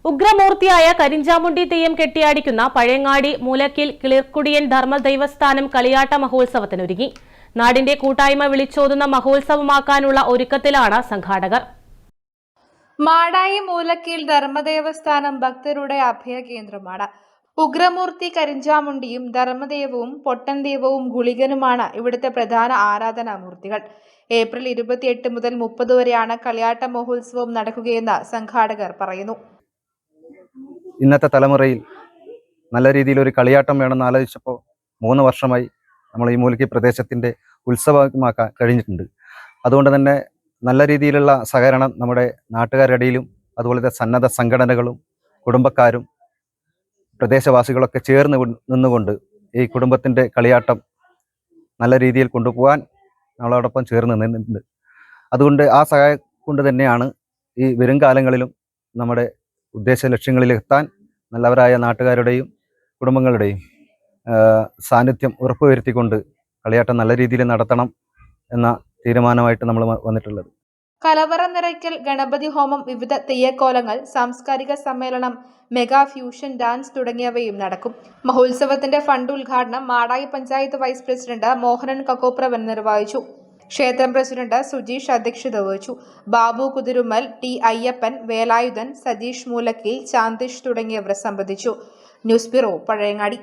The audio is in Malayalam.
ഉഗ്രമൂർത്തിയായ കരിഞ്ചാമുണ്ടി തെയ്യം കെട്ടിയാടിക്കുന്ന പഴയങ്ങാടി മൂലക്കിൽ കിളിർക്കുടിയൻ ധർമ്മദൈവസ്ഥാനം കളിയാട്ട മഹോത്സവത്തിനൊരുങ്ങി. നാടിന്റെ കൂട്ടായ്മ വിളിച്ചോതുന്ന മഹോത്സവമാക്കാനുള്ള ഒരുക്കത്തിലാണ് സംഘാടകർ. മാടായി മൂലക്കിൽ ധർമ്മദേവസ്ഥാനം ഭക്തരുടെ അഭയകേന്ദ്രമാണ്. ഉഗ്രമൂർത്തി കരിഞ്ചാമുണ്ടിയും ധർമ്മദേവവും പൊട്ടൻദേവവും ഗുളികനുമാണ് ഇവിടുത്തെ പ്രധാന ആരാധനാമൂർത്തികൾ. ഏപ്രിൽ 28 മുതൽ 30 വരെയാണ് കളിയാട്ട മഹോത്സവം നടക്കുകയെന്ന് സംഘാടകർ പറയുന്നു. ഇന്നത്തെ തലമുറയിൽ നല്ല രീതിയിൽ ഒരു കളിയാട്ടം വേണമെന്ന് ആലോചിച്ചപ്പോൾ 3 വർഷമായി നമ്മൾ ഈ മൂലക്കി പ്രദേശത്തിൻ്റെ ഉത്സവമാക്കാൻ കഴിഞ്ഞിട്ടുണ്ട്. അതുകൊണ്ട് തന്നെ നല്ല രീതിയിലുള്ള സഹകരണം നമ്മുടെ നാട്ടുകാരുടെ ഇടയിലും അതുപോലെ സന്നദ്ധ സംഘടനകളും കുടുംബക്കാരും പ്രദേശവാസികളൊക്കെ ചേർന്ന് നിന്നുകൊണ്ട് ഈ കുടുംബത്തിൻ്റെ കളിയാട്ടം നല്ല രീതിയിൽ കൊണ്ടുപോകാൻ നമ്മളോടൊപ്പം ചേർന്ന് നിന്നിട്ടുണ്ട്. അതുകൊണ്ട് ആ സഹായം കൊണ്ട് തന്നെയാണ് ഈ വരും കാലങ്ങളിലും നമ്മുടെ ഉദ്ദേശ ലക്ഷ്യങ്ങളിലെത്താൻ നല്ലവരായ നാട്ടുകാരുടെയും കുടുംബങ്ങളുടെയും സാന്നിധ്യം ഉറപ്പുവരുത്തിക്കൊണ്ട് കളിയാട്ടം നല്ല രീതിയിൽ നടത്തണം എന്ന തീരുമാനമായിട്ട് നമ്മൾ വന്നിട്ടുള്ളത്. കലവറ നിറയ്ക്കൽ, ഗണപതി ഹോമം, വിവിധ തെയ്യക്കോലങ്ങൾ, സാംസ്കാരിക സമ്മേളനം, മെഗാ ഫ്യൂഷൻ ഡാൻസ് തുടങ്ങിയവയും നടക്കും. മഹോത്സവത്തിന്റെ ഫണ്ട് ഉദ്ഘാടനം മാടായി പഞ്ചായത്ത് വൈസ് പ്രസിഡന്റ് മോഹനൻ കക്കോപ്രവൻ നിർവഹിച്ചു. ക്ഷേത്രം പ്രസിഡന്റ് സുജീഷ് അധ്യക്ഷത വഹിച്ചു. ബാബു കുതിരുമൽ, ടി അയ്യപ്പൻ, വേലായുധൻ, സതീഷ് മൂലക്കിൽ, ചാന്ദിഷ് തുടങ്ങിയവർ സംബന്ധിച്ചു. News bureau, Pazhayangadi.